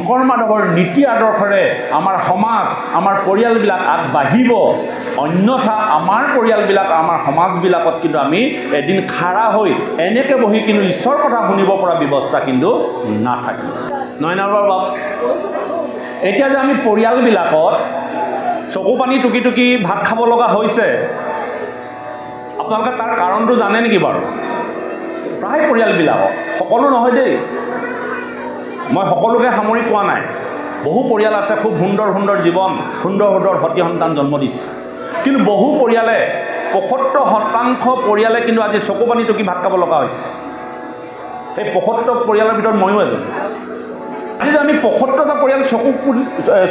শংকৰ মাধৱৰ নীতি আদৰ্শৰে আমাৰ সমাজ আমাৰ পৰিয়ালবিলাক আগবাঢ়িব অন্যথা আমাৰ পৰিয়ালবিলাক আমাৰ সমাজবিলাকত কিন্তু আমি এদিন খাৰা হৈ এনেকৈ বহি কিন্তু ঈশ্বৰৰ কথা শুনিব পৰা ব্যৱস্থা কিন্তু নাথাকে নহয় নহয় বাপ এতিয়া যে আমি পৰিয়ালবিলাকত চকু পানী টুকি টুকি ভাত খাব লগা হৈছে আপোনালোকে তাৰ কাৰণটো জানে নেকি বাৰু প্ৰায় পৰিয়ালবিলাকক সকলো নহয় দেই মই সকলোকে সামৰি কোৱা নাই বহু পৰিয়াল আছে খুব সুন্দৰ সুন্দৰ জীৱন সুন্দৰ সুন্দৰ সতি সন্তান জন্ম দিছে কিন্তু বহু পৰিয়ালে ৭৫% পৰিয়ালে কিন্তু আজি চকু পানী টুকি ভাত খাব লগা হৈছে সেই ৭৫ পৰিয়ালৰ ভিতৰত ময়ো এজন আজি যে আমি ৭৫টা পৰিয়াল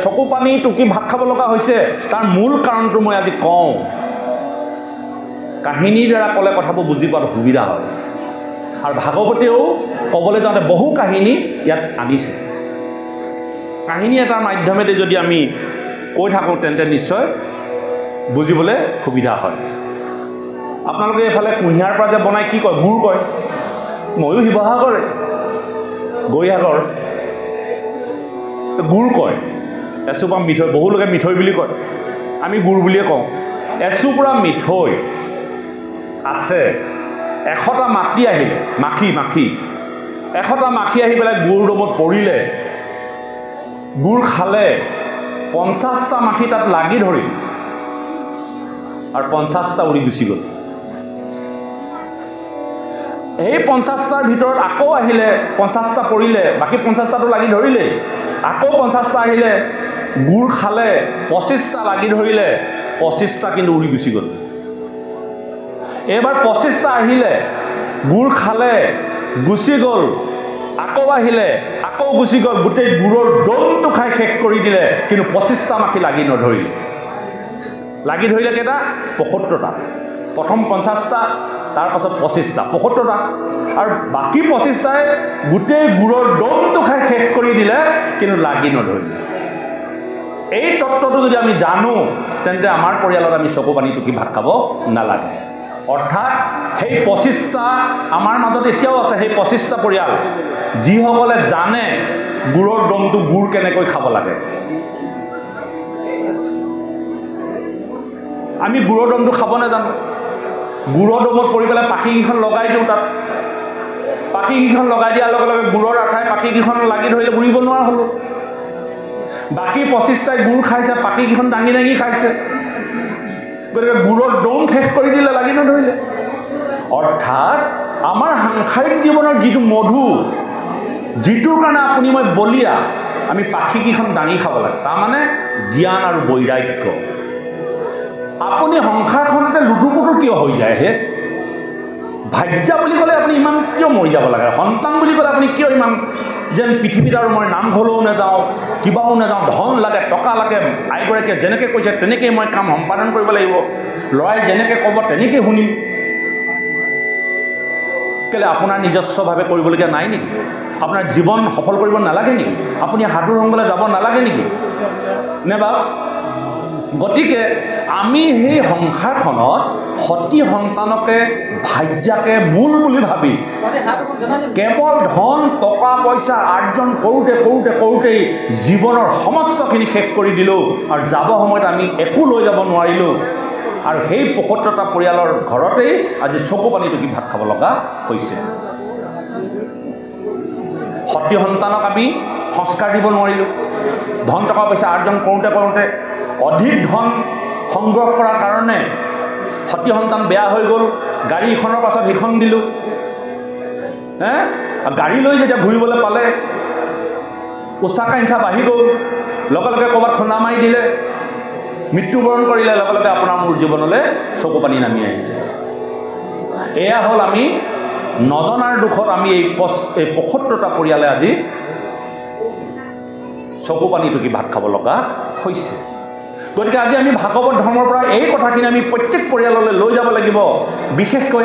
চকু পানী টুকি ভাত খাব লগা হৈছে তাৰ মূল কাৰণটো মই আজি কওঁ কাহিনীৰ দ্বাৰা ক'লে কথাবোৰ বুজি পোৱাত সুবিধা হয় আৰু ভাগৱতেও ক'বলৈ যাওঁতে বহু কাহিনী ইয়াত আনিছে কাহিনী এটাৰ মাধ্যমেৰে যদি আমি কৈ থাকোঁ তেন্তে নিশ্চয় বুজিবলৈ সুবিধা হয় আপোনালোকে এইফালে কুঁহিয়াৰ পৰা যে বনাই কি কয় গুড় কয় ময়ো শিৱসাগৰে গৈসাগৰ গুড় কয় এচুপা মিঠৈ বহু লোকে মিঠৈ বুলি কয় আমি গুড় বুলিয়ে কওঁ এচুপৰা মিঠৈ আছে ১০০টা মাখি আহিলে মাখি ১০০টা মাখি আহি পেলাই গুড় দমত পৰিলে গুড় খালে ৫০টা মাখি তাত লাগি ধৰিল আৰু ৫০টা উৰি গুচি গ'ল এই ৫০টাৰ ভিতৰত আকৌ আহিলে ৫০টা পৰিলে বাকী ৫০টাটো লাগি ধৰিলে আকৌ ৫০টা আহিলে গুড় খালে ২৫টা লাগি ধৰিলে ২৫টা কিন্তু উৰি গুচি গ'ল এবাৰ ২৫টা আহিলে গুড় খালে গুচি গ'ল আকৌ আহিলে আকৌ গুচি গ'ল গোটেই গুড়ৰ দমটো খাই শেষ কৰি দিলে কিন্তু ২৫টা মাখি লাগি নধৰিলে লাগি ধৰিলে কেইটা ৭৫টা প্ৰথম ৫০টা তাৰপাছত ২৫টা ৭৫টা আৰু বাকী ২৫টাই গোটেই গুড়ৰ দমটো খাই শেষ কৰি দিলে কিন্তু লাগি নধৰিলে এই তত্ত্বটো যদি আমি জানো তেন্তে আমাৰ পৰিয়ালত আমি চকু পানী টুকি ভাত খাব নালাগে অৰ্থাৎ সেই ২৫টা আমাৰ মাজত এতিয়াও আছে সেই ২৫টা পৰিয়াল যিসকলে জানে গুড়ৰ দমটো গুড় কেনেকৈ খাব লাগে আমি গুড়ৰ দমটো খাব নাজানো গুড়ৰ দমত পৰি পেলাই পাখিকেইখন লগাই দিওঁ তাত পাখিকেইখন লগাই দিয়াৰ লগে লগে গুড়ৰ আঠাই পাখিকেইখন লাগি ধৰিলে উৰিব নোৱাৰা হ'লোঁ বাকী ২৫টাই গুড় খাইছে পাখিকেইখন দাঙি দাঙি খাইছে গতিকে গুড়ৰ দম শেষ কৰি দিলে লাগি নধৰিলে অৰ্থাৎ আমাৰ সাংসাৰিক জীৱনৰ যিটো মধু যিটোৰ কাৰণে আপুনি মই বলিয়া আমি পাখিকেইখন দাঙি খাব লাগে তাৰমানে জ্ঞান আৰু বৈৰাগ্য আপুনি সংসাৰখনতে লুটুপুটু কিয় হৈ যায় হে ভাজ্যা বুলি ক'লে আপুনি ইমান কিয় মৰি যাব লাগে সন্তান বুলি ক'লে আপুনি কিয় ইমান যেন পৃথিৱীত আৰু মই নামঘৰলৈও নাযাওঁ কিবাও নাযাওঁ ধন লাগে টকা লাগে আইগৰাকীয়ে যেনেকৈ কৈছে তেনেকৈ মই কাম সম্পাদন কৰিব লাগিব ল'ৰাই যেনেকৈ ক'ব তেনেকৈ শুনিম কেলৈ আপোনাৰ নিজস্বভাৱে কৰিবলগীয়া নাই নেকি আপোনাৰ জীৱন সফল কৰিব নালাগে নেকি আপুনি সাধু সংগলৈ যাব নালাগে নেকি নে বাৰু গতিকে আমি সেই সংসাৰখনত সতি সন্তানকে ভাজ্যাকে মূল বুলি ভাবি কেৱল ধন টকা পইচা আৰ্জন কৰোঁতেই জীৱনৰ সমস্তখিনি শেষ কৰি দিলোঁ আৰু যাব সময়ত আমি একো লৈ যাব নোৱাৰিলোঁ আৰু সেই ৭৫টা পৰিয়ালৰ ঘৰতেই আজি চকু পানী টুকি ভাত খাব লগা হৈছে সতি সন্তানক আমি সংস্কাৰ দিব নোৱাৰিলোঁ ধন টকা পইচা আৰ্জন কৰোঁতে অধিক ধন সংগ্ৰহ কৰাৰ কাৰণে সতি সন্তান বেয়া হৈ গ'ল গাড়ী ইখনৰ পাছত সিখন দিলোঁ গাড়ী লৈ যেতিয়া ঘূৰিবলৈ পালে উচ্চাকাংক্ষা বাঢ়ি গ'ল লগে লগে ক'ৰবাত খুন্দা মাৰি দিলে মৃত্যুবৰণ কৰিলে লগে লগে আপোনাৰ মোৰ জীৱনলৈ চকু পানী নামি আহিলে এয়া হ'ল আমি নজনাৰ দুখত আমি এই ৭৫টা পৰিয়ালে আজি চকু পানী টুকি ভাত খাব লগা হৈছে গতিকে আজি আমি ভাগৱত ধৰ্মৰ পৰা এই কথাখিনি আমি প্ৰত্যেক পৰিয়াললৈ লৈ যাব লাগিব বিশেষকৈ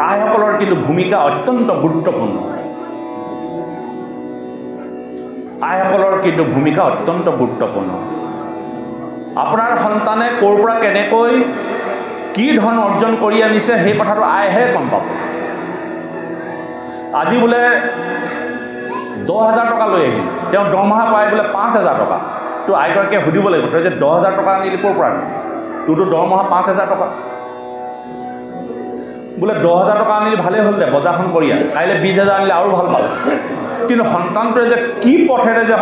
আইসকলৰ কিন্তু ভূমিকা অত্যন্ত গুৰুত্বপূৰ্ণ আপোনাৰ সন্তানে ক'ৰ পৰা কেনেকৈ কি ধন অৰ্জন কৰি আনিছে সেই কথাটো আইহে গম পাব আজি বোলে 10,000 টকা লৈ আহিল, তেওঁ দৰমহা পায় বোলে 5,000 টকা। তো আইগৰাকীয়ে সুধিব লাগিব, তই যে 10,000 টকা আনিলি ক'ৰ পৰা? তোৰতো দৰমহা 5,000 টকা। বোলে 10,000 টকা আনিলি ভালেই হ'ল দে, বজাৰখন কৰি আহ, কাইলৈ 20,000 আনিলে আৰু ভাল পালে। কিন্তু সন্তানটোৱে যে কি পথেৰে যে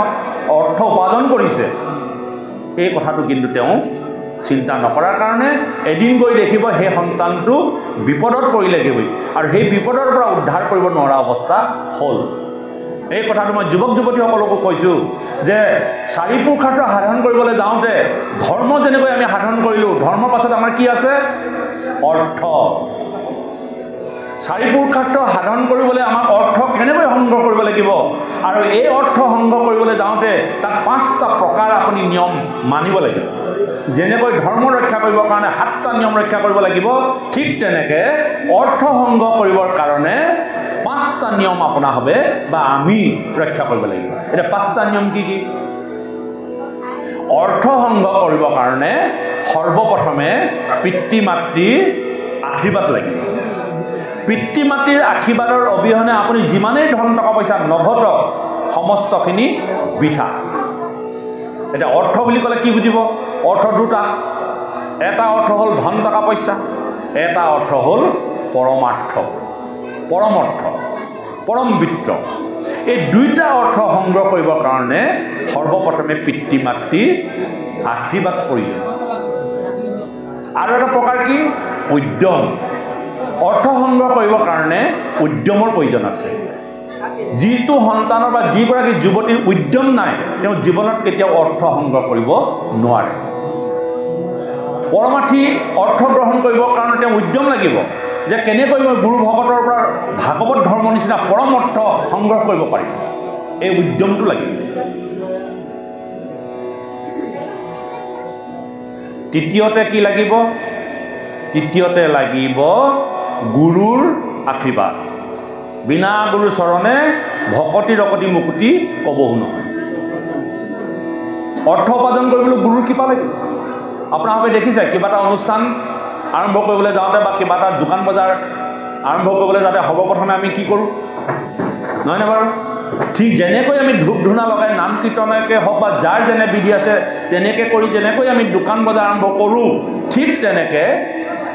অৰ্থ উপাৰ্জন কৰিছে এই কথাটো কিন্তু তেওঁ চিন্তা নকৰাৰ কাৰণে এদিন গৈ দেখিব সেই সন্তানটো বিপদত পৰিলেগৈ আৰু সেই বিপদৰ পৰা উদ্ধাৰ কৰিব নোৱাৰা অৱস্থা হ'ল। এই কথাটো মই যুৱক যুৱতীসকলকো কৈছোঁ যে 4 পুৰুষাৰ্থ সাধন কৰিবলৈ যাওঁতে ধৰ্ম যেনেকৈ আমি সাধন কৰিলোঁ, ধৰ্মৰ পাছত আমাৰ কি আছে? অৰ্থ। 4 পুৰুষাৰ্থ সাধন কৰিবলৈ আমাক অৰ্থ কেনেকৈ সংগ্ৰহ কৰিব লাগিব, আৰু এই অৰ্থ সংগ্ৰহ কৰিবলৈ যাওঁতে তাত 5টা প্ৰকাৰ আপুনি নিয়ম মানিব লাগিব। যেনেকৈ ধৰ্ম ৰক্ষা কৰিবৰ কাৰণে 7টা নিয়ম ৰক্ষা কৰিব লাগিব, ঠিক তেনেকৈ অৰ্থ সংগ্ৰহ কৰিবৰ কাৰণে 5টা নিয়ম আপোনাৰ হবে বা আমি ৰক্ষা কৰিব লাগিব। এতিয়া 5টা নিয়ম কি কি? অৰ্থ সংগ্ৰহ কৰিবৰ কাৰণে সৰ্বপ্ৰথমে পিতৃ মাতৃৰ আশীৰ্বাদ লাগিব। পিতৃ মাতৃৰ আশীৰ্বাদৰ অবিহনে আপুনি যিমানেই ধন টকা পইচা নঘটক সমস্তখিনি বৃথা। এতিয়া অৰ্থ বুলি ক'লে কি বুজিব? অৰ্থ দুটা, এটা অৰ্থ হ'ল ধন টকা পইচা, এটা অৰ্থ হ'ল পৰমাৰ্থ, পৰম অৰ্থ, পৰম বৃত্ত। এই দুইটা অৰ্থ সংগ্ৰহ কৰিবৰ কাৰণে সৰ্বপ্ৰথমে পিতৃ মাতৃৰ আশীৰ্বাদ প্ৰয়োজন। আৰু এটা প্ৰকাৰ কি? উদ্যম। অৰ্থ সংগ্ৰহ কৰিবৰ কাৰণে উদ্যমৰ প্ৰয়োজন আছে। যিটো সন্তানৰ বা যিগৰাকী যুৱতীৰ উদ্যম নাই, তেওঁ জীৱনত কেতিয়াও অৰ্থ সংগ্ৰহ কৰিব নোৱাৰে। পৰমাৰ্থী অৰ্থ গ্ৰহণ কৰিবৰ কাৰণে তেওঁ উদ্যম লাগিব যে কেনেকৈ মই গুৰু ভকতৰ পৰা ভাগৱত ধৰ্ম নিচিনা পৰম অৰ্থ সংগ্ৰহ কৰিব পাৰিম, এই উদ্যমটো লাগিব। তৃতীয়তে কি লাগিব? তৃতীয়তে লাগিব গুৰুৰ আশীৰ্বাদ। বিনা গুৰু চৰণে ভকতি ৰকতি মুকুতি ক'বও নহয়। অৰ্থ উপাৰ্জন কৰিবলৈ গুৰুৰ কৃপা লাগিব। আপোনালোকে দেখিছে কিবা এটা অনুষ্ঠান আৰম্ভ কৰিবলৈ যাওঁতে বা কিবা এটা দোকান বজাৰ আৰম্ভ কৰিবলৈ যাওঁতে সৰ্বপ্ৰথমে আমি কি কৰোঁ? নহয়নে বাৰু? ঠিক যেনেকৈ আমি ধূপ ধূনা লগাই নাম কীৰ্তনকে হওক বা যাৰ যেনে বিধি আছে তেনেকৈ কৰি যেনেকৈ আমি দোকান বজাৰ আৰম্ভ কৰোঁ, ঠিক তেনেকৈ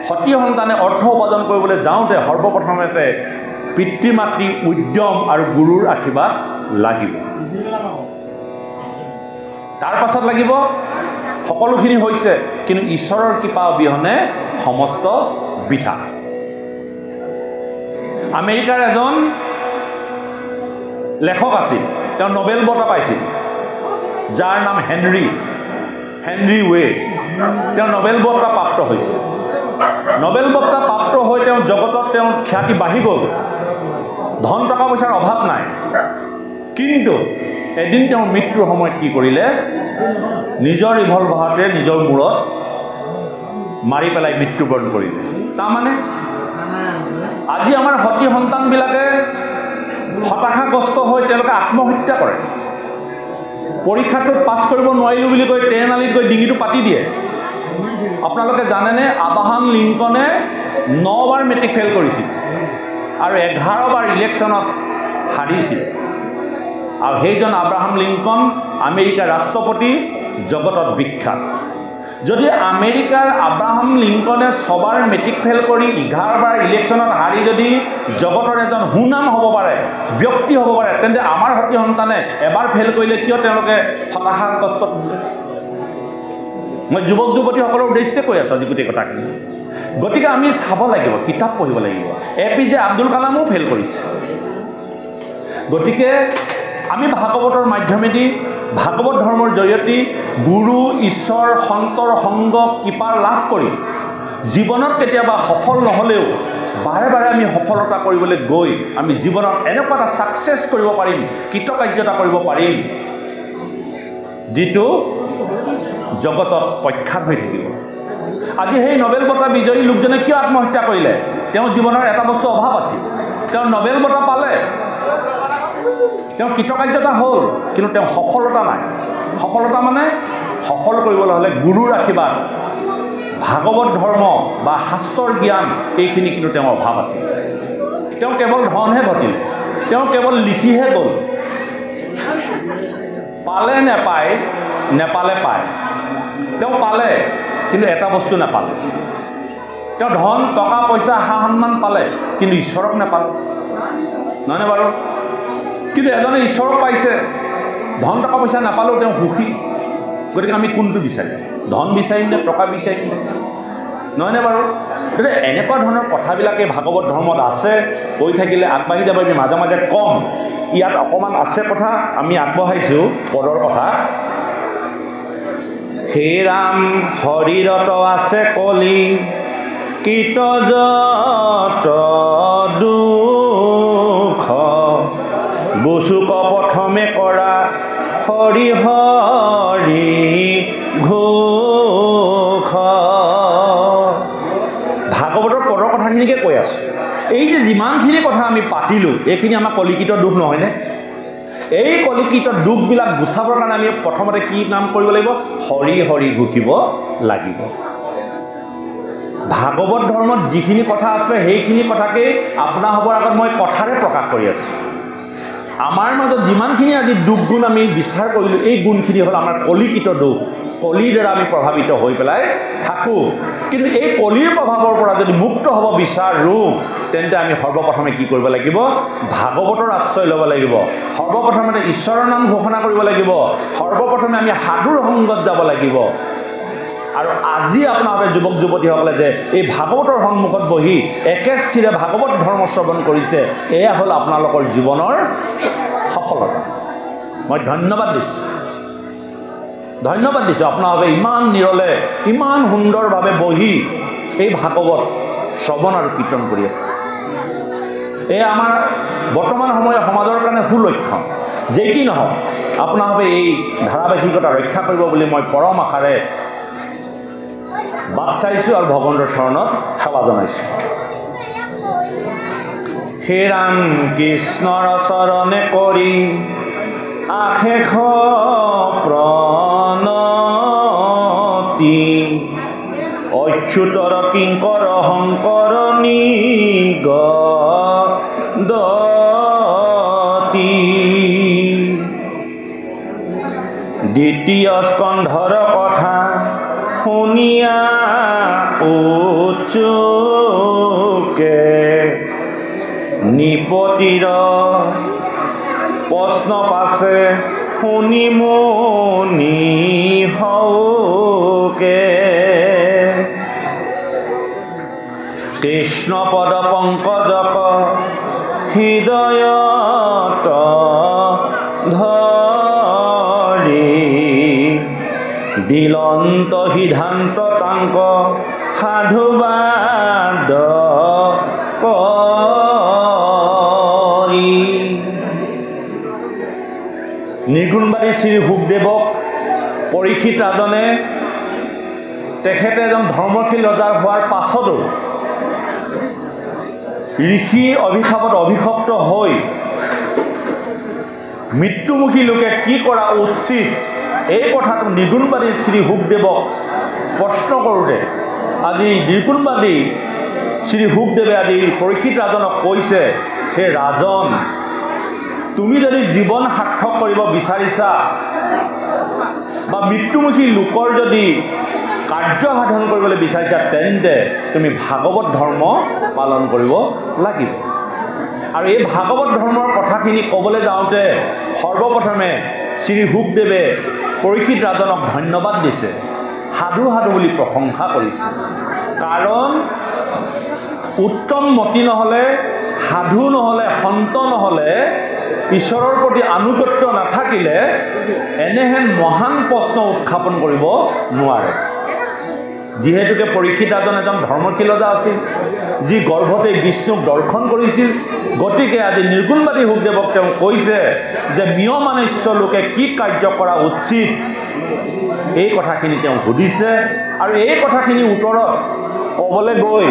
সতী সন্তানে অৰ্থ উপাৰ্জন কৰিবলৈ যাওঁতে সৰ্বপ্ৰথমতে পিতৃ মাতৃ উদ্যম আৰু গুৰুৰ আশীৰ্বাদ লাগিব। তাৰ পাছত লাগিব সকলোখিনি হৈছে, কিন্তু ঈশ্বৰৰ কৃপা অবিহনে সমস্ত বৃথা। আমেৰিকাৰ এজন লেখক আছিল, তেওঁ নোবেল বঁটা পাইছিল, যাৰ নাম হেনৰি ৱে। তেওঁ নোবেল বঁটা প্ৰাপ্ত হৈছিল। নোবেল বঁটা প্ৰাপ্ত হৈ তেওঁ জগতত তেওঁৰ খ্যাতি বাঢ়ি গ'ল, ধন টকা পইচাৰ অভাৱ নাই। কিন্তু এদিন তেওঁ মৃত্যুৰ সময়ত কি কৰিলে? নিজৰ ৰিভলভাৰটোৱে নিজৰ মূৰত মাৰি পেলাই মৃত্যুবৰণ কৰিলে। তাৰমানে আজি আমাৰ সতী সন্তানবিলাকে হতাশাগ্ৰস্ত হৈ তেওঁলোকে আত্মহত্যা কৰে। পৰীক্ষাটোত পাছ কৰিব নোৱাৰিলোঁ বুলি কৈ ট্ৰেইনালিত গৈ ডিঙিটো পাতি দিয়ে। আপোনালোকে জানেনে আব্ৰাহাম লিংকনে 9 বাৰ মেট্ৰিক ফেইল কৰিছিল আৰু 11 বাৰ ইলেকশ্যনত হাৰিছিল। আৰু সেইজন আব্ৰাহাম লিংকন আমেৰিকাৰ ৰাষ্ট্ৰপতি, জগতত বিখ্যাত। যদি আমেৰিকাৰ আব্ৰাহাম লিংকনে 6 বাৰ মেট্ৰিক ফেইল কৰি 11 বাৰ ইলেকশ্যনত হাৰি যদি জগতৰ এজন সুনাম হ'ব পাৰে, ব্যক্তি হ'ব পাৰে, তেন্তে আমাৰ সতী সন্তানে এবাৰ ফেইল কৰিলে কিয় তেওঁলোকে হতাশাগ্ৰস্ত? মই যুৱক যুৱতীসকলৰ উদ্দেশ্যে কৈ আছোঁ আজি গোটেই কথাখিনি। গতিকে আমি চাব লাগিব, কিতাপ পঢ়িব লাগিব। APJ আব্দুল কালামো ফেইল কৰিছে। গতিকে আমি ভাগৱতৰ মাধ্যমেদি, ভাগৱত ধৰ্মৰ জৰিয়তে গুৰু ঈশ্বৰ সন্তৰ সংগ কৃপা লাভ কৰি জীৱনত কেতিয়াবা সফল নহ'লেও বাৰে বাৰে আমি সফলতা কৰিবলৈ গৈ আমি জীৱনত এনেকুৱা এটা ছাকচেছ কৰিব পাৰিম, কৃতকাৰ্যতা কৰিব পাৰিম, যিটো জগতত প্ৰখ্যাত হৈ থাকিব। আজি সেই নোবেল বঁটা বিজয়ী লোকজনে কিয় আত্মহত্যা কৰিলে? তেওঁৰ জীৱনৰ এটা বস্তু অভাৱ আছিল। তেওঁ নোবেল বঁটা পালে, তেওঁ কৃতকাৰ্যতা হ'ল, কিন্তু তেওঁ সফলতা নাই। সফলতা মানে সফল কৰিবলৈ হ'লে গুৰুৰ আশীৰ্বাদ, ভাগৱত ধৰ্ম বা শাস্ত্ৰৰ জ্ঞান, এইখিনি কিন্তু তেওঁৰ অভাৱ আছিল। তেওঁ কেৱল ধনহে ঘটিলে, তেওঁ কেৱল লিখিহে গ'ল, পালে নেপায়, নেপালে পায়। তেওঁ পালে, কিন্তু এটা বস্তু নাপালে। তেওঁ ধন টকা পইচা সা সন্মান পালে, কিন্তু ঈশ্বৰক নাপালে, নহয়নে বাৰু? কিন্তু এজনে ঈশ্বৰক পাইছে, ধন টকা পইচা নাপালেও তেওঁ সুখী। গতিকে আমি কোনটো বিচাৰিম? ধন বিচাৰিম নে টকা বিচাৰিম নে? নহয়নে বাৰু? গতিকে এনেকুৱা ধৰণৰ কথাবিলাকে ভাগৱত ধৰ্মত আছে। কৈ থাকিলে আগবাঢ়ি যাব, আমি মাজে মাজে কম। ইয়াত অকণমান আছে কথা, আমি আগবঢ়াইছোঁ পদৰ কথা। হে ৰাম হৰিৰত আছে কলি, কীট যত দুখ, বুচুক প্ৰথমে কৰা হৰি হৰি ঘোষ। ভাগৱতৰ পদৰ কথাখিনিকে কৈ আছোঁ। এই যে যিমানখিনি কথা আমি পাতিলোঁ, এইখিনি আমাৰ কলিকিত দুখ নহয়নে? এই কলিকিত দুখবিলাক গুচাবৰ কাৰণে আমি প্ৰথমতে কি নাম কৰিব লাগিব? হৰি হৰি ঘোষিব লাগিব। ভাগৱত ধৰ্মত যিখিনি কথা আছে সেইখিনি কথাকেই আপোনালোকৰ আগত মই কথাৰে প্ৰকাশ কৰি আছোঁ। আমাৰ মাজত যিমানখিনি আজি দুখ গুণ আমি বিচাৰ কৰিলোঁ, এই গুণখিনি হ'ল আমাৰ কলিকিত দুখ। কলিৰ দ্বাৰা আমি প্ৰভাৱিত হৈ পেলাই থাকোঁ। কিন্তু এই কলিৰ প্ৰভাৱৰ পৰা যদি মুক্ত হ'ব বিচাৰোঁ, তেন্তে আমি সৰ্বপ্ৰথমে কি কৰিব লাগিব? ভাগৱতৰ আশ্ৰয় ল'ব লাগিব। সৰ্বপ্ৰথমতে ঈশ্বৰৰ নাম ঘোষণা কৰিব লাগিব। সৰ্বপ্ৰথমে আমি সাধুৰ সংগত যাব লাগিব। আৰু আজি আপোনালোকে যুৱক যুৱতীসকলে যে এই ভাগৱতৰ সন্মুখত বহি একেস্থিৰে ভাগৱত ধৰ্ম শ্ৰৱণ কৰিছে, এয়া হ'ল আপোনালোকৰ জীৱনৰ সফলতা। মই ধন্যবাদ দিছোঁ, ধন্যবাদ দিছোঁ। আপোনালোকে ইমান নিৰলে, ইমান সুন্দৰভাৱে বহি এই ভাগৱত শ্ৰৱণ আৰু কীৰ্তন কৰি আছে। এয়া আমাৰ বৰ্তমান সময়ৰ সমাজৰ কাৰণে সুলক্ষণ। যে কি নহওক, আপোনালোকে এই ধাৰাবাহিকতা ৰক্ষা কৰিব বুলি মই পৰম আশাৰে বাট চাইছোঁ আৰু ভগৱন্তৰ চৰণত সেৱা জনাইছোঁ। হে ৰাম কৃষ্ণৰ চৰণে কৰি আশেষ প্ৰণতি, অচ্যুতৰ কিংকৰ শংকৰ নিগদতি, দ্বিতীয় স্কন্ধৰ কথা শুনিয়া উচ্চুকে, নিপতিৰ প্ৰশ্ন পাছে শুনি মুনি হওকে, কৃষ্ণ পদ পংকজক হৃদয়ত ধৰি, দিলন্ত সিদ্ধান্ত তাংক সাধুবাদ কৰি। নিৰ্গুণবাদী শ্ৰী শুকদেৱক পৰীক্ষিত ৰাজনে, তেখেতে এজন ধৰ্মশীল ৰজাৰ হোৱাৰ পাছতো ঋষিৰ অভিশাপত অভিশপ্ত হৈ মৃত্যুমুখী লোকে কি কৰা উচিত, এই কথাটো নিৰ্গুণবাদী শ্ৰী শুকদেৱক প্ৰশ্ন কৰোঁতে আজি নিৰ্গুণবাদী শ্ৰী শুকদেৱে আজি পৰীক্ষিত ৰাজনক কৈছে, হে ৰাজন, তুমি যদি জীৱন সাৰ্থক কৰিব বিচাৰিছা বা মৃত্যুমুখী লোকৰ যদি কাৰ্য সাধন কৰিবলৈ বিচাৰিছা, তেন্তে তুমি ভাগৱত ধৰ্ম পালন কৰিব লাগিব। আৰু এই ভাগৱত ধৰ্মৰ কথাখিনি ক'বলৈ যাওঁতে সৰ্বপ্ৰথমে শ্ৰী শুকদেৱে পৰীক্ষিত ৰাজনক ধন্যবাদ দিছে, সাধু সাধু বুলি প্ৰশংসা কৰিছে। কাৰণ উত্তম মতি নহ'লে, সাধু নহ'লে, সন্ত নহ'লে, ঈশ্বৰৰ প্ৰতি আনুগত্য নাথাকিলে এনেহেন মহান প্ৰশ্ন উত্থাপন কৰিব নোৱাৰে। যিহেতুকে পৰীক্ষিত ৰাজন এজন ধৰ্মশীল ৰজা আছিল, যি গৰ্ভতে বিষ্ণুক দৰ্শন কৰিছিল। গতিকে আজি নিৰ্গুণবাদী শুকদেৱক তেওঁ কৈছে যে নিয়মানুষ্য লোকে কি কাৰ্য কৰা উচিত, এই কথাখিনি তেওঁ সুধিছে। আৰু এই কথাখিনি উত্তৰত ক'বলৈ গৈ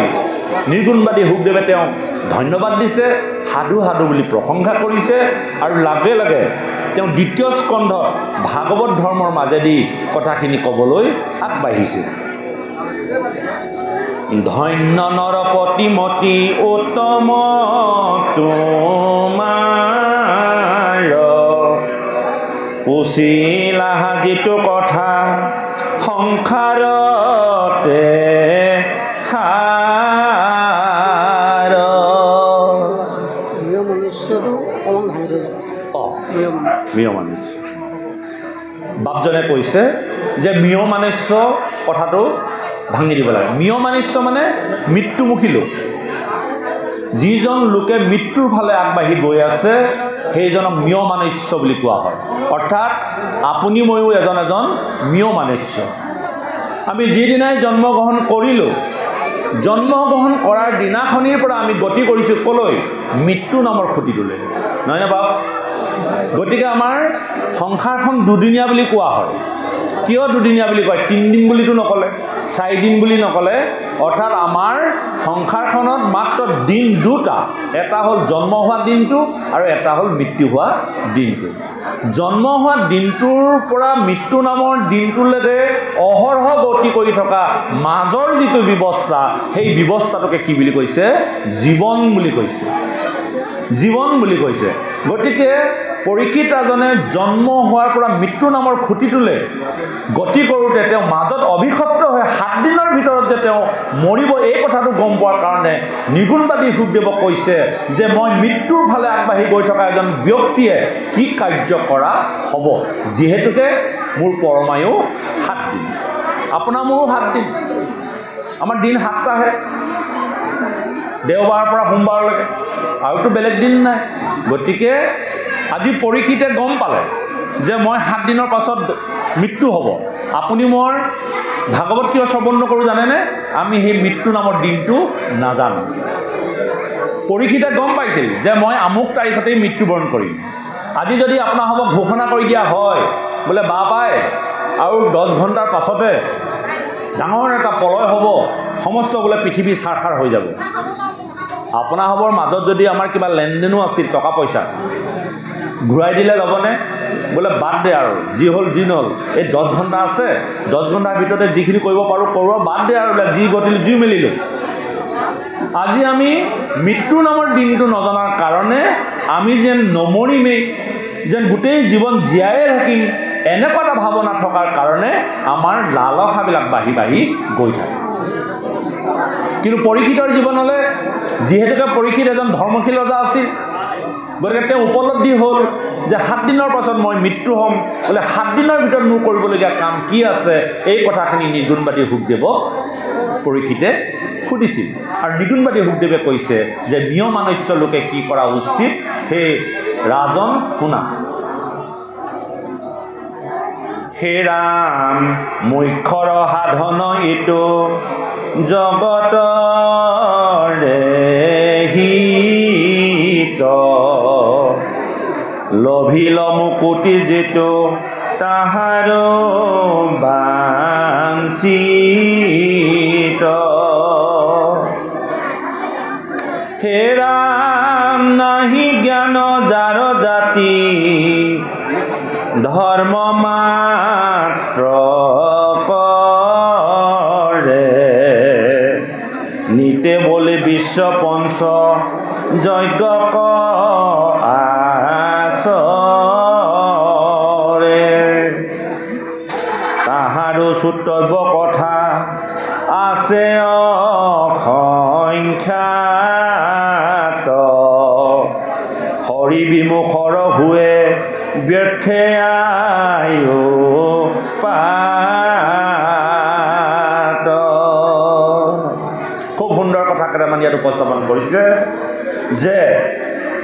নিৰ্গুণবাদী শুকদেৱে তেওঁক ধন্যবাদ দিছে, সাধু সাধু বুলি প্ৰশংসা কৰিছে। আৰু লগে লগে তেওঁ দ্বিতীয় স্কন্ধত ভাগৱত ধৰ্মৰ মাজেদি কথাখিনি ক'বলৈ আগবাঢ়িছে। ধন্য নৰপতিমতী উত্তম তোমাৰ, পুচিলা যিটো কথা সংসাৰতে সাৰ মিয়মানুষ্য বাপজনে কৈছে যে মিয়মানুষ্য কথাটো ভাঙি দিব লাগে। মিয়মানুষ্য মানে মৃত্যুমুখী লোক। যিজন লোকে মৃত্যুৰ ফালে আগবাঢ়ি গৈ আছে সেইজনক মিয়মানুষ্য বুলি কোৱা হয়। অৰ্থাৎ আপুনি ময়ো এজন মিয়মানুষ্য। আমি যিদিনাই জন্মগ্ৰহণ কৰিলোঁ, জন্মগ্ৰহণ কৰাৰ দিনাখনিৰ পৰা আমি গতি কৰিছোঁ ক'লৈ? মৃত্যু নামৰ খুঁটিটোলৈ, নহয়নে বাৰু? গতিকে আমাৰ সংসাৰখন দুদিনীয়া বুলি কোৱা হয়। কিয় দুদিনীয়া বুলি কয়? 3 দিন বুলিতো নক'লে, 4 দিন বুলি নক'লে। অৰ্থাৎ আমাৰ সংসাৰখনত মাত্ৰ দিন দুটা, এটা হ'ল জন্ম হোৱা দিনটো আৰু এটা হ'ল মৃত্যু হোৱা দিনটো। জন্ম হোৱা দিনটোৰ পৰা মৃত্যু নামৰ দিনটোলৈকে অহৰহ গতি কৰি থকা মাজৰ যিটো ব্যৱস্থা, সেই ব্যৱস্থাটোকে কি বুলি কৈছে? জীৱন বুলি কৈছে। জীৱন বুলি কৈছে। গতিকে পৰীক্ষিত ৰাজনে জন্ম হোৱাৰ পৰা মৃত্যু নামৰ খুঁটিটোলৈ গতি কৰোঁতে তেওঁ মাজত অভিশপ্ত হৈ 7 দিনৰ ভিতৰত যে তেওঁ মৰিব, এই কথাটো গম পোৱাৰ কাৰণে নিগুণবাদী শুকদেৱক কৈছে যে মই মৃত্যুৰ ফালে আগবাঢ়ি গৈ থকা এজন ব্যক্তিয়ে কি কাৰ্য কৰা হ'ব, যিহেতুকে মোৰ পৰমায়ু 7 দিন, আপোনাৰ মোৰো 7 দিন। আমাৰ দিন 7টাহে, দেওবাৰৰ পৰা সোমবাৰলৈকে, আৰুতো বেলেগ দিন নাই। গতিকে আজি পৰীক্ষিতে গম পালে যে মই 7 দিনৰ পাছত মৃত্যু হ'ব। আপুনি মই ভাগৱত কিয় শ্ৰৱণ নকৰোঁ জানেনে? আমি সেই মৃত্যু নামৰ দিনটো নাজানো। পৰীক্ষিতে গম পাইছিল যে মই আমুক তাৰিখতেই মৃত্যুবৰণ কৰিম। আজি যদি আপোনাৰ হ'ব ঘোষণা কৰি দিয়া হয় বোলে বা পাই আৰু 10 ঘণ্টাৰ পাছতে ডাঙৰ এটা প্ৰলয় হ'ব, সমস্ত বোলে পৃথিৱী ছাৰখাৰ হৈ যাব। আপোনাৰ হ'বৰ মাজত যদি আমাৰ কিবা লেনদেনো আছিল, টকা পইচা ঘূৰাই দিলে যাবনে? বোলে বাদ দে আৰু, যি হ'ল যি নহ'ল, এই 10 ঘণ্টা আছে, 10 ঘণ্টাৰ ভিতৰতে যিখিনি কৰিব পাৰোঁ কৰোঁ, বাদ দে আৰু, যি গতিলোঁ যি মেলিলোঁ। আজি আমি মৃত্যু নামৰ দিনটো নজনাৰ কাৰণে আমি যেন নমৰিমেই, যেন গোটেই জীৱন জীয়াই থাকিম, এনেকুৱা এটা ভাৱনা থকাৰ কাৰণে আমাৰ লালসাবিলাক বাঢ়ি বাঢ়ি গৈ থাকে। কিন্তু পৰীক্ষিতৰ জীৱনলৈ, যিহেতুকে পৰীক্ষিত এজন ধৰ্মশীল ৰজা আছিল, গতিকে তেওঁ উপলব্ধি হ'ল যে 7 দিনৰ পাছত মই মৃত্যু হ'ম। বোলে 7 দিনৰ ভিতৰত মোৰ কৰিবলগীয়া কাম কি আছে, এই কথাখিনি নিগুণবাদী শুকদেৱক পৰীক্ষিতে সুধিছিল। আৰু নিগুণবাদী শুকদেৱে কৈছে যে মিয়মানুষ্য লোকে কি কৰা উচিত, সেই ৰাজন শুনা। হে ৰাম, মুখ্যৰ সাধন ইটো জগতৰে হিত, লভিল মুকুতি যিটো তাহাৰ বাঞ্ছিত। হে ৰাম, নাহি জ্ঞান যাৰ জাতি, ধৰ্ম মাত্ৰ কৰে, নিতে বলি বিশ্ব পঞ্চ যজ্ঞ আচৰে, তাহাৰো শ্ৰুতব্য কথা আছে অসংখ্যাত, হৰি বিমুখৰ হুৱে ব্যৰ্থে আয়ো পাত। খুব সুন্দৰ কথা কেইটামান ইয়াত উপস্থাপন কৰিছে যে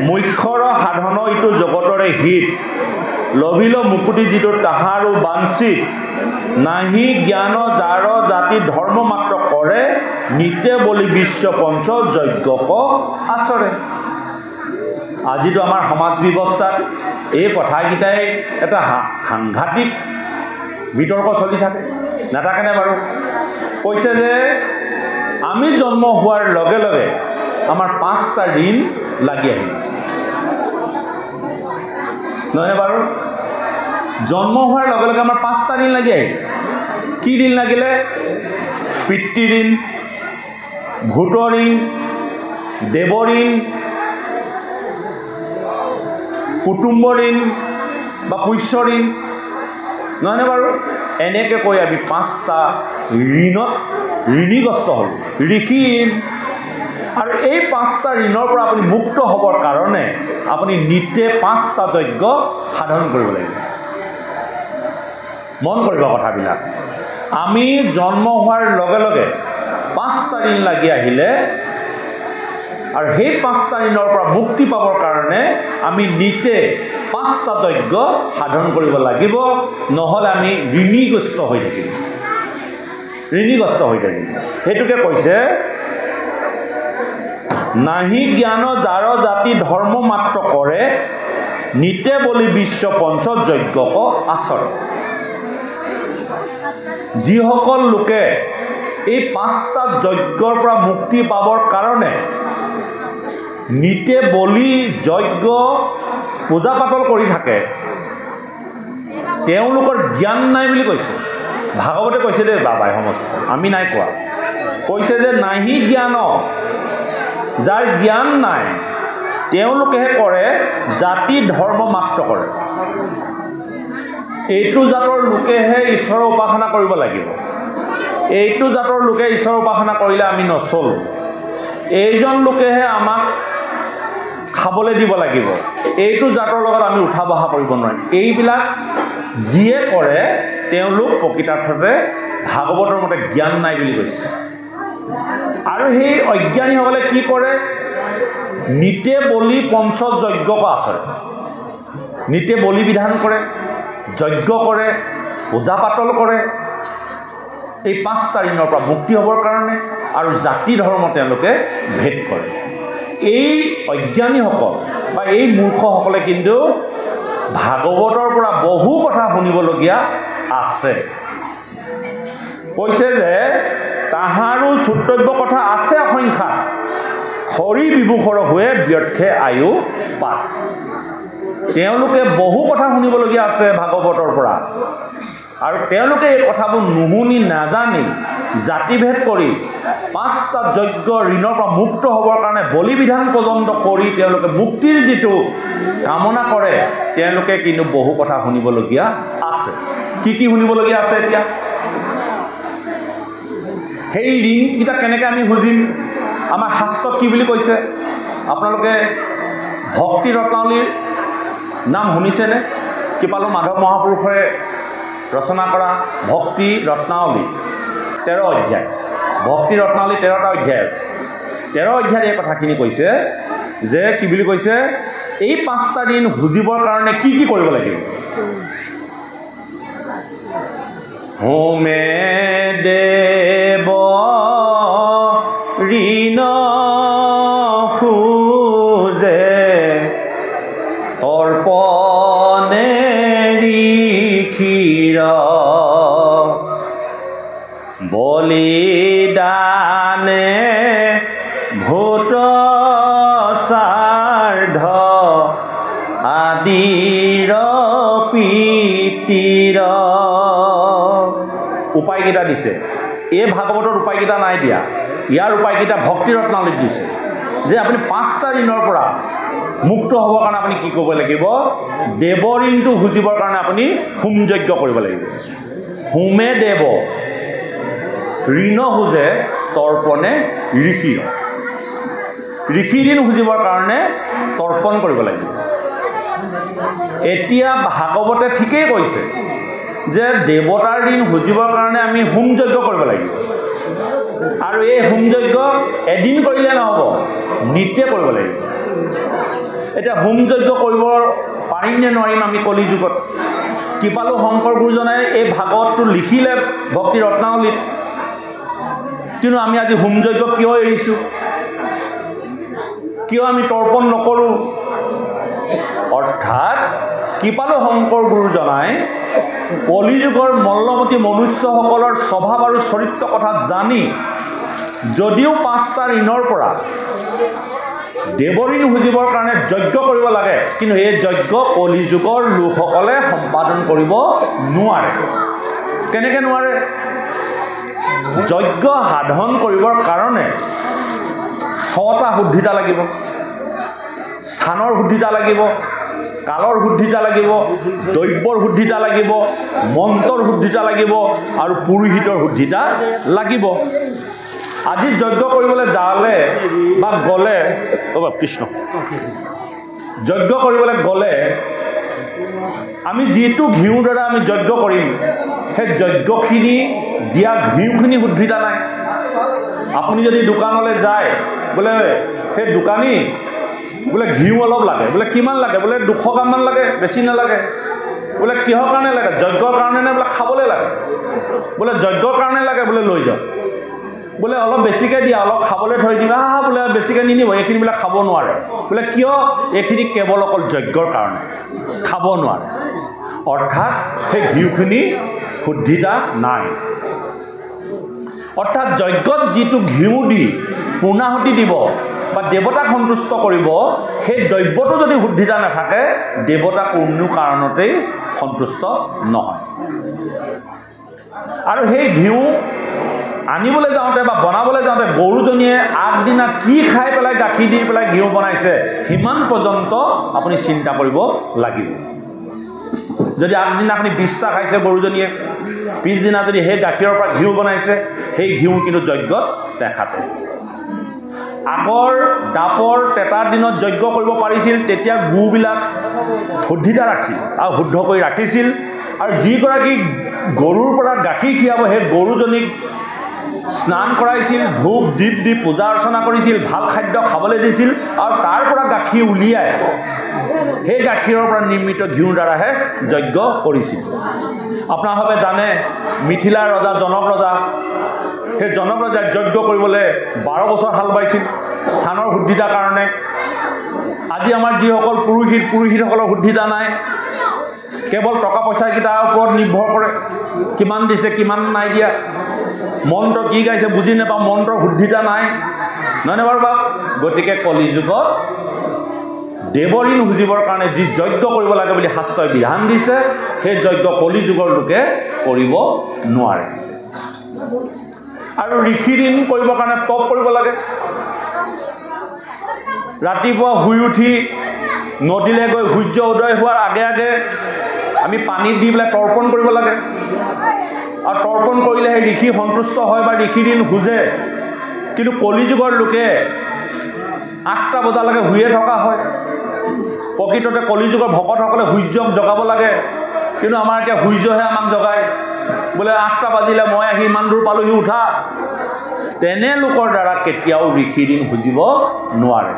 মুখ্যৰ সাধন ইটো জগতৰে হিত, লভিল মুকুতি যিটো তাহাৰো বাঞ্ছিত, নাহি জ্ঞান যাৰ জাতি ধৰ্ম মাত্ৰ কৰে, নিতে বলি বিশ্ব পঞ্চ যজ্ঞক আচৰে। আজিতো আমাৰ সমাজ ব্যৱস্থাত এই কথাকেইটাই এটা সাংঘাতিক বিতৰ্ক চলি থাকে, নাথাকেনে বাৰু? কৈছে যে আমি জন্ম হোৱাৰ লগে লগে আমাৰ 5টা ঋণ লাগি আহিল, নহয়নে বাৰু? জন্ম হোৱাৰ লগে লগে আমাৰ 5টা ঋণ লাগি আহিল। কি ঋণ লাগিলে? পিতৃ ঋণ, ভূত ঋণ, দেৱ ঋণ, কুটুম্ব ঋণ, বা পুষ্য ঋণ, নহয়নে বাৰু? এনেকৈ কৈ আমি 5টা ঋণত ঋণীগ্ৰস্ত হ'লোঁ, ঋষিহীন। আৰু এই 5টা ঋণৰ পৰা আপুনি মুক্ত হ'বৰ কাৰণে আপুনি নিতে 5টা যজ্ঞ সাধন কৰিব লাগিব। মন কৰিব কথাবিলাক। আমি জন্ম হোৱাৰ লগে লগে 5টা ঋণ লাগি আহিলে আৰু সেই 5টা ঋণৰ পৰা মুক্তি পাবৰ কাৰণে আমি নিতে 5টা যজ্ঞ সাধন কৰিব লাগিব, নহ'লে আমি ঋণীগ্ৰস্ত হৈ থাকিম, ঋণীগ্ৰস্ত হৈ থাকিম। সেইটোকে কৈছে, নাহি জ্ঞান যাৰ জাতি ধৰ্ম মাত্ৰ কৰে, নিতে বলি বিশ্ব পঞ্চযজ্ঞক আচৰে। যিসকল লোকে এই 5টা যজ্ঞৰ পৰা মুক্তি পাবৰ কাৰণে নিতে বলি যজ্ঞ পূজা পাতল কৰি থাকে, তেওঁলোকৰ জ্ঞান নাই বুলি কৈছে। ভাগৱতে কৈছে দেই বাবাই সমস্ত, আমি নাই কোৱা। কৈছে যে নাহি জ্ঞান, যাৰ জ্ঞান নাই তেওঁলোকেহে কৰে, জাতি ধৰ্ম মাত্ৰ কৰে। এইটো জাতৰ লোকেহে ঈশ্বৰৰ উপাসনা কৰিব লাগিব। এইটো জাতৰ লোকে ঈশ্বৰৰ উপাসনা কৰিলে আমি নচলোঁ। এইজন লোকেহে আমাক খাবলৈ দিব লাগিব। এইটো জাতৰ লগত আমি উঠা বহা কৰিব নোৱাৰিম। এইবিলাক যিয়ে কৰে তেওঁলোক প্ৰকৃতাৰ্থতে ভাগৱতৰ মতে জ্ঞান নাই বুলি কৈছে। আৰু সেই অজ্ঞানীসকলে কি কৰে? নিতে বলি পঞ্চযজ্ঞক আচৰে। নিতে বলি বিধান কৰে, যজ্ঞ কৰে, পূজা পাতল কৰে এই 5টা ঋণৰ পৰা মুক্তি হ'বৰ কাৰণে, আৰু জাতি ধৰ্ম তেওঁলোকে ভেদ কৰে। এই অজ্ঞানীসকল বা এই মূৰ্খসকলে কিন্তু ভাগৱতৰ পৰা বহু কথা শুনিবলগীয়া আছে। কৈছে যে তাহাৰো শ্ৰোতব্য কথা আছে অসংখ্যাত, হৰি বিভূষৰ হৈ ব্যৰ্থে আয়ু পাত। তেওঁলোকে বহু কথা শুনিবলগীয়া আছে ভাগৱতৰ পৰা, আৰু তেওঁলোকে এই কথাবোৰ নুশুনি নাজানি জাতিভেদ কৰি 5টা যজ্ঞ ঋণৰ পৰা মুক্ত হ'বৰ কাৰণে বলি বিধান পৰ্যন্ত কৰি তেওঁলোকে মুক্তিৰ যিটো কামনা কৰে, তেওঁলোকে কিন্তু বহু কথা শুনিবলগীয়া আছে। কি কি শুনিবলগীয়া আছে? এতিয়া সেই ঋণকেইটা কেনেকৈ আমি বুজিম? আমাৰ শাস্ত্ৰত কি বুলি কৈছে? আপোনালোকে ভক্তি ৰত্নাৱলীৰ নাম শুনিছেনে? কৃপালু মাধৱ মহাপুৰুষে ৰচনা কৰা ভক্তি ৰত্নাৱলী 13 অধ্যায়। ভক্তি ৰত্নাৱলী 13টা অধ্যায় আছে। 13 অধ্যায়ত এই কথাখিনি কৈছে যে কি বুলি কৈছে? এই 5টা ঋণ বুজিবৰ কাৰণে কি কি কৰিব লাগিব? হোমে দেৱ ঋণ সুজে, তৰ্পণে ঋষিৰ, বলিদানে ভূত সাৰ্ধ, আদিৰ পিতিৰ। উপায়কেইটা দিছে। এই ভাগৱতত উপায়কেইটা নাই দিয়া। ইয়াৰ উপায়কেইটা ভক্তি ৰত্নাৱলীত দিছে যে আপুনি 5টা ঋণৰ পৰা মুক্ত হ'বৰ কাৰণে আপুনি কি কৰিব লাগিব? দেৱ ঋণটো বুজিবৰ কাৰণে আপুনি হোম যজ্ঞ কৰিব লাগিব। হোমে দেৱ ঋণ সুজে, তৰ্পণে ঋষিৰ। ঋষি ঋণ বুজিবৰ কাৰণে তৰ্পণ কৰিব লাগিব। এতিয়া ভাগৱতে ঠিকেই কৈছে যে দেৱতাৰ ঋণ বুজিবৰ কাৰণে আমি হোম যজ্ঞ কৰিব লাগিব, আৰু এই হোম যজ্ঞ এদিন কৰিলে নহ'ব, নিত্য কৰিব লাগিব। এতিয়া হোম যজ্ঞ কৰিব পাৰিম নে নোৱাৰিম আমি কলি যুগত? কৃপালু শংকৰ গুৰুজনাই এই ভাগৱতটো লিখিলে ভক্তি ৰত্নাৱলীত, কিন্তু আমি আজি হোম যজ্ঞ কিয় এৰিছোঁ? কিয় আমি তৰ্পণ নকৰোঁ? অৰ্থাৎ কৃপালু শংকৰ গুৰুজনাই কলিযুগৰ মল্লমতী মনুষ্যসকলৰ স্বভাৱ আৰু চৰিত্ৰ কথা জানি যদিও 5টা ঋণৰ পৰা দেৱঋণ বুজিবৰ কাৰণে যজ্ঞ কৰিব লাগে, কিন্তু এই যজ্ঞ কলিযুগৰ লোকসকলে সম্পাদন কৰিব নোৱাৰে। কেনেকৈ নোৱাৰে? যজ্ঞ সাধন কৰিবৰ কাৰণে 6টা শুদ্ধিতা লাগিব, স্থানৰ শুদ্ধিতা লাগিব, কালৰ শুদ্ধিতা লাগিব, দ্ৰব্যৰ শুদ্ধিতা লাগিব, মন্ত্ৰৰ শুদ্ধিতা লাগিব আৰু পুৰোহিতৰ শুদ্ধিতা লাগিব। আজি যজ্ঞ কৰিবলৈ যালে বা গ'লে কৃষ্ণ যজ্ঞ কৰিবলৈ গ'লে আমি যিটো ঘিউৰ দ্বাৰা আমি যজ্ঞ কৰিম সেই যজ্ঞখিনি দিয়া ঘিউখিনি শুদ্ধিতা নাই। আপুনি যদি দোকানলৈ যায় বোলে সেই দোকানী বোলে ঘিউ অলপ লাগে, বোলে কিমান লাগে, বোলে 200 গ্ৰামমান লাগে, বেছি নালাগে। বোলে কিহৰ কাৰণে লাগে, যজ্ঞৰ কাৰণে নে বোলে খাবলৈ লাগে, বোলে যজ্ঞৰ কাৰণে লাগে, বোলে লৈ যাওক, বোলে অলপ বেছিকৈ দিয়া, অলপ খাবলৈ থৈ দিবা, বোলে বেছিকৈ নিনিব, এইখিনি বোলে খাব নোৱাৰে, বোলে কিয়, এইখিনি কেৱল অকল যজ্ঞৰ কাৰণে, খাব নোৱাৰে। অৰ্থাৎ সেই ঘিউখিনি শুদ্ধিতা নাই। অৰ্থাৎ যজ্ঞত যিটো ঘিউ দি পূৰ্ণাহুতি দিব বা দেৱতাক সন্তুষ্ট কৰিব, সেই দ্ৰব্যটো যদি শুদ্ধিতা নাথাকে দেৱতা কোনো কাৰণতেই সন্তুষ্ট নহয়। আৰু সেই ঘিউ আনিবলৈ যাওঁতে বা বনাবলৈ যাওঁতে গৰুজনীয়ে আগদিনা কি খাই পেলাই গাখীৰ দি পেলাই ঘিউ বনাইছে সিমান পৰ্যন্ত আপুনি চিন্তা কৰিব লাগিব। যদি আগদিনা আপুনি 20টা খাইছে গৰুজনীয়ে, পিছদিনা যদি সেই গাখীৰৰ পৰা ঘিউ বনাইছে, সেই ঘিউ কিন্তু যজ্ঞত দেখাতে। আগৰ দাপৰ তেতাৰ দিনত যজ্ঞ কৰিব পাৰিছিল, তেতিয়া গুবিলাক শুদ্ধিতা ৰাখিছিল আৰু শুদ্ধ কৰি ৰাখিছিল। আৰু যিগৰাকী গৰুৰ পৰা গাখীৰ খীৰাব সেই গৰুজনীক স্নান কৰাইছিল, ধূপ দীপ দি পূজা অৰ্চনা কৰিছিল, ভাল খাদ্য খাবলৈ দিছিল আৰু তাৰ পৰা গাখীৰ উলিয়াই সেই গাখীৰৰ পৰা নিৰ্মিত ঘিউৰ দ্বাৰাহে যজ্ঞ কৰিছিল। আপোনালোকে জানে মিথিলাৰ ৰজা জনক ৰজা, সেই জনক ৰজাই যজ্ঞ কৰিবলৈ 12 বছৰ হাল বাইছিল স্থানৰ শুদ্ধিতাৰ কাৰণে। আজি আমাৰ যিসকল পুৰোহিতসকলৰ শুদ্ধিতা নাই, কেৱল টকা পইচাকেইটাৰ ওপৰত নিৰ্ভৰ কৰে, কিমান দিছে কিমান নাই দিয়া, মন্ত্ৰ কি গাইছে বুজি নাপাওঁ, মন্ত্ৰৰ শুদ্ধিতা নাই, নহয়নে বাৰু বাপ? গতিকে কলিযুগত দেৱঋণ সুজিবৰ কাৰণে যি যজ্ঞ কৰিব লাগে বুলি শাস্ত্ৰই বিধান দিছে, সেই যজ্ঞ কলিযুগৰ লোকে কৰিব নোৱাৰে। আৰু ঋষি ঋণ কৰিবৰ কাৰণে তপ কৰিব লাগে। ৰাতিপুৱা শুই উঠি নদীলৈ গৈ সূৰ্য উদয় হোৱাৰ আগে আগে আমি পানীত দি পেলাই তৰ্পণ কৰিব লাগে। আৰু তৰ্পণ কৰিলেহে ঋষি সন্তুষ্ট হয় বা ঋষি ঋণ সুজে। কিন্তু কলিযুগৰ লোকে 8টা বজালৈকে শুয়ে থকা হয়। প্ৰকৃততে কলিযুগৰ ভকতসকলে সূৰ্যক জগাব লাগে, কিন্তু আমাৰ এতিয়া সূৰ্যহে আমাক জগায়। বোলে 8টা বাজিলে মই আহি ইমান দূৰ পালোহি, উঠা। তেনে লোকৰ দ্বাৰা কেতিয়াও ঋষি ঋণ সুজিব নোৱাৰে।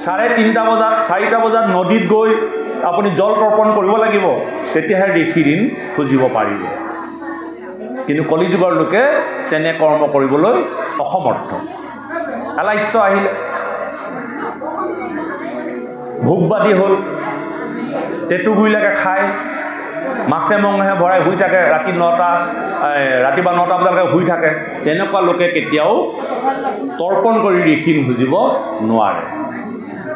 3:30 বজাত 4টা বজাত নদীত গৈ আপুনি জল তৰ্পণ কৰিব লাগিব, তেতিয়াহে ঋষি ঋণ খুজিব পাৰিব। কিন্তু কলিযুগৰ লোকে তেনে কৰ্ম কৰিবলৈ অসমৰ্থ। আলাস্য আহিলে, ভোগবাদী হ'ল, তেঁতুগুৰিলৈকে খায়, মাছে মঙহে ভৰাই শুই থাকে, ৰাতিপুৱা 9টা বজালৈকে শুই থাকে। তেনেকুৱা লোকে কেতিয়াও তৰ্পণ কৰি ঋষি খুজিব নোৱাৰে।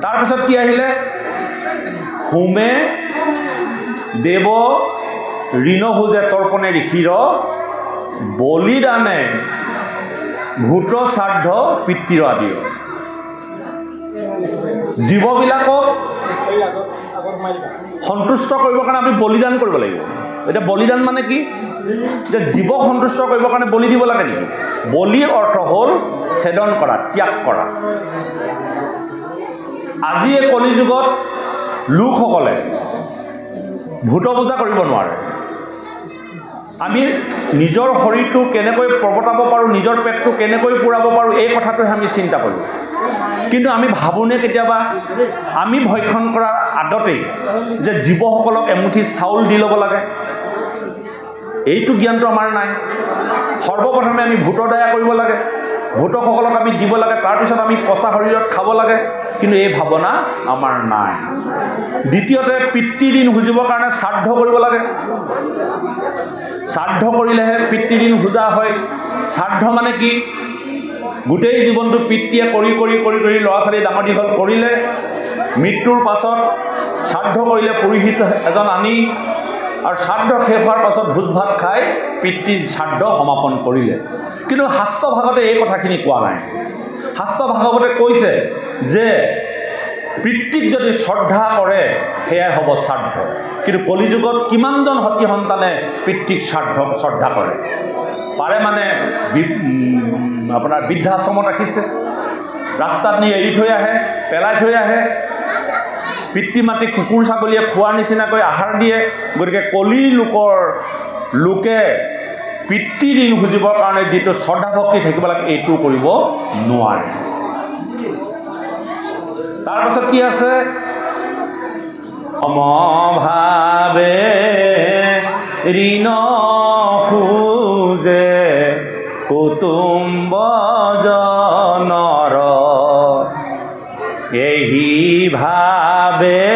তাৰপিছত কি আহিলে? হোমে দেৱ ঋণ খুজে তৰ্পণে ঋষিৰ, বলিদানে ভূত শ্ৰাদ্ধ পিতৃৰ আদিৰ। জীৱবিলাকক সন্তুষ্ট কৰিবৰ কাৰণে আমি বলিদান কৰিব লাগিব। এতিয়া বলিদান মানে কি? যে জীৱক সন্তুষ্ট কৰিবৰ কাৰণে বলি দিব লাগে নেকি? বলিৰ অৰ্থ হ'ল ছেদন কৰা, ত্যাগ কৰা। আজি এই কলিযুগত লোকসকলে ভূত পূজা কৰিব নোৱাৰে। আমি নিজৰ শৰীৰটো কেনেকৈ প্ৰৱৰ্তাব পাৰোঁ, নিজৰ পেটটো কেনেকৈ পূৰাব পাৰোঁ, এই কথাটোহে আমি চিন্তা কৰোঁ। কিন্তু আমি ভাবোঁনে কেতিয়াবা আমি ভক্ষণ কৰাৰ আগতেই যে জীৱসকলক এমুঠি চাউল দি ল'ব লাগে? এইটো জ্ঞানটো আমাৰ নাই। সৰ্বপ্ৰথমে আমি ভূতৰ দয়া কৰিব লাগে, ভূতসকলক আমি দিব লাগে, তাৰপিছত আমি পচা শৰীৰত খাব লাগে। কিন্তু এই ভাৱনা আমাৰ নাই। দ্বিতীয়তে পিতৃঋণ খুজিবৰ কাৰণে শ্ৰাদ্ধ কৰিব লাগে। শ্ৰাদ্ধ কৰিলেহে পিতৃঋণ খোজা হয়। শ্ৰাদ্ধ মানে কি? গোটেই জীৱনটো পিতৃয়ে কৰি কৰি কৰি কৰি ল'ৰা ছোৱালী ডাঙৰ দীঘল কৰিলে, মৃত্যুৰ পাছত শ্ৰাদ্ধ কৰিলে পুৰোহিত এজন আনি, আৰু শ্ৰাদ্ধ শেষ হোৱাৰ পাছত ভোজ ভাত খাই পিতৃৰ শ্ৰাদ্ধ সমাপন কৰিলে। কিন্তু শাস্ত্ৰ ভাগতে এই কথাখিনি কোৱা নাই। শাস্ত্ৰ ভাগৱতে কৈছে যে পিতৃক যদি শ্ৰদ্ধা কৰে সেয়াই হ'ব শ্ৰাদ্ধ। কিন্তু কলিযুগত কিমানজন সতী সন্তানে পিতৃক শ্ৰদ্ধা কৰে? পাৰে মানে আপোনাৰ বৃদ্ধাশ্ৰমত ৰাখিছে, ৰাস্তাত নি এৰি থৈ আহে, পেলাই থৈ আহে, পিতৃ মাতৃক কুকুৰ ছাগলীয়ে খোৱাৰ নিচিনাকৈ আহাৰ দিয়ে। গতিকে কলি লোকে পিতৃ ঋণ খুজিবৰ কাৰণে যিটো শ্ৰদ্ধা ভক্তি থাকিব লাগে এইটো কৰিব নোৱাৰে। তাৰপাছত কি আছে? সমভাৱে ঋণ খোজে কুটুম্বজনৰ, এহি ভাৱে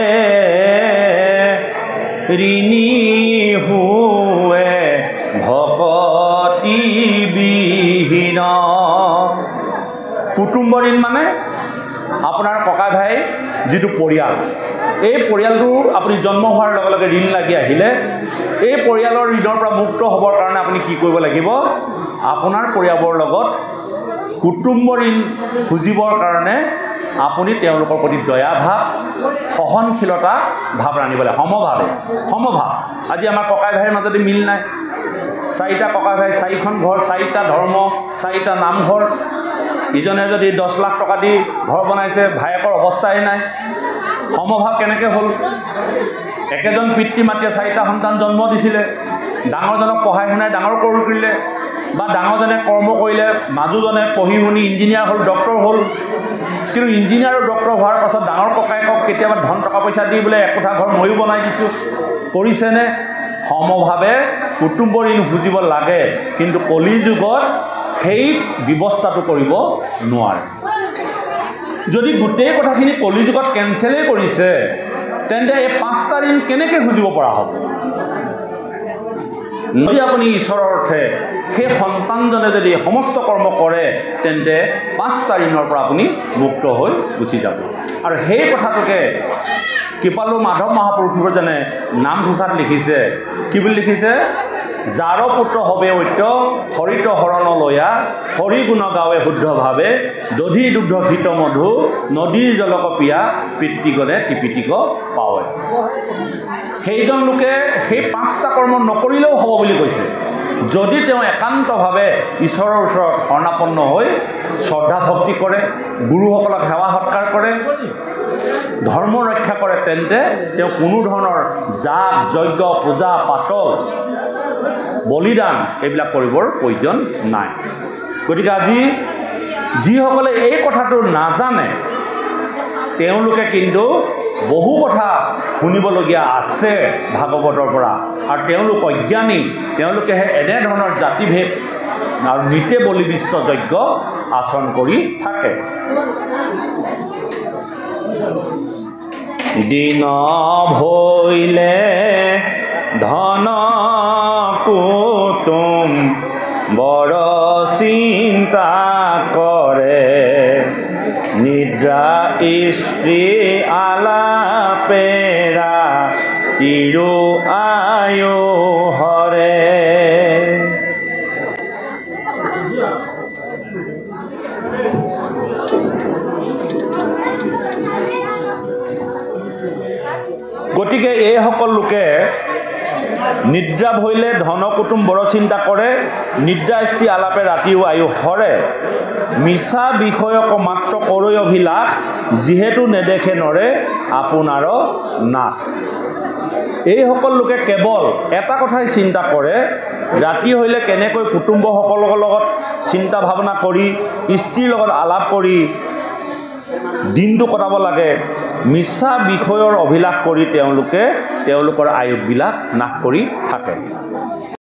ঋণী হুৱে ভকতি বিহীন। কুটুম্ব ঋণ মানে আপোনাৰ ককাই ভাই যিটো পৰিয়াল, এই পৰিয়ালটো আপুনি জন্ম হোৱাৰ লগে লগে ঋণ লাগি আহিলে, এই পৰিয়ালৰ ঋণৰ পৰা মুক্ত হ'বৰ কাৰণে আপুনি কি কৰিব লাগিব? আপোনাৰ পৰিয়ালৰ লগত কুটুম্ব ঋণ খুজিবৰ কাৰণে আপুনি তেওঁলোকৰ প্ৰতি দয়া ভাৱ, সহনশীলতা ভাৱ ৰাখিব লাগে। সমভাৱ। আজি আমাৰ ককাই ভাইৰ মাজতে মিল নাই। 4টা ককাই ভাই, 4খন ঘৰ, 4টা ধৰ্ম, 4টা নামঘৰ। ইজনে যদি 10 লাখ টকা দি ঘৰ বনাইছে, ভায়েকৰ অৱস্থাই নাই। সমভাৱ কেনেকৈ হ'ল? একেজন পিতৃ মাতৃয়ে 4টা সন্তান জন্ম দিছিলে, ডাঙৰজনক পঢ়াই শুনাই ডাঙৰ কৰিলে, বা ডাঙৰজনে কৰ্ম কৰিলে, মাজুজনে পঢ়ি শুনি ইঞ্জিনিয়াৰ হ'ল, ডক্টৰ হ'ল। কিন্তু ইঞ্জিনিয়াৰ আৰু ডক্টৰ হোৱাৰ পাছত ডাঙৰ ককায়েকক কেতিয়াবা ধন টকা পইচা দি বোলে একোঠা ঘৰ ময়ো বনাই দিছোঁ, কৰিছেনে? সমভাৱে কুটুম্ব ঋণ খুজিব লাগে, কিন্তু কলিযুগত সেই ব্যৱস্থাটো কৰিব নোৱাৰে। যদি গোটেই কথাখিনি কলিযুগত কেঞ্চেলেই কৰিছে, তেন্তে এই 5টা ঋণ কেনেকৈ খুজিব পৰা হ'ব? যদি আপুনি ঈশ্বৰৰ অৰ্থে সেই সন্তানজনে যদি সমস্ত কৰ্ম কৰে, তেন্তে 5টা ঋণৰ পৰা আপুনি মুক্ত হৈ গুচি যাব। আৰু সেই কথাটোকে কৃপালু মাধৱ মহাপুৰুষজনে নামঘোষাত লিখিছে। কি বুলি লিখিছে? যাৰ পুত্ৰ হবে ঐত্য, হৰিত শৰণ লয়া, হৰি গুণ গাৱে শুদ্ধভাৱে, দধি দুগ্ধ ঘৃত মধু, নদীৰ জলক পিয়া, পিতৃগণে ত্ৰিপিটিক পাৱে। সেইজন লোকে সেই 5টা কৰ্ম নকৰিলেও হ'ব বুলি কৈছে, যদি তেওঁ একান্তভাৱে ঈশ্বৰৰ ওচৰত শৰণাপন্ন হৈ শ্ৰদ্ধা ভক্তি কৰে, গুৰুসকলক সেৱা সৎকাৰ কৰে, ধৰ্ম ৰক্ষা কৰে, তেন্তে তেওঁ কোনো ধৰণৰ যাগ যজ্ঞ পূজা পাতল বলিদান এইবিলাক কৰিবৰ প্ৰয়োজন নাই। গতিকে আজি যিসকলে এই কথাটো নাজানে, তেওঁলোকে কিন্তু বহু কথা শুনিবলগীয়া আছে ভাগৱতৰ পৰা, আৰু তেওঁলোক অজ্ঞানী। তেওঁলোকেহে এনেধৰণৰ জাতিভেদ আৰু নিতে বলি বিশ্ব যজ্ঞ আচৰণ কৰি থাকে। দিন ভৈলে ধন কুটুম বড় চিন্তা কৰে, নিদ্ৰা স্ত্ৰী আলাপেৰা তিৰু আয়ু হৰে। গতিকে এইসকল লোকে নিদ্ৰা ভইলে ধন কুটুম বড় চিন্তা কৰে, নিদ্ৰা স্ত্ৰী আলাপে ৰাতিও আয়ু হৰে, মিছা বিষয়ক মাত্ৰ কৰৈ অভিলাষ, যিহেতু নেদেখে নৰে আপোনাৰ নাশ। এইসকল লোকে কেৱল এটা কথাই চিন্তা কৰে, ৰাতি হ'লে কেনেকৈ কুটুম্বসকলৰ লগত চিন্তা ভাৱনা কৰি, স্ত্ৰীৰ লগত আলাপ কৰি দিনটো কটাব লাগে, মিছা বিষয়ৰ অভিলাষ কৰি তেওঁলোকে তেওঁলোকৰ আয়ুসবিলাক নাশ কৰি থাকে।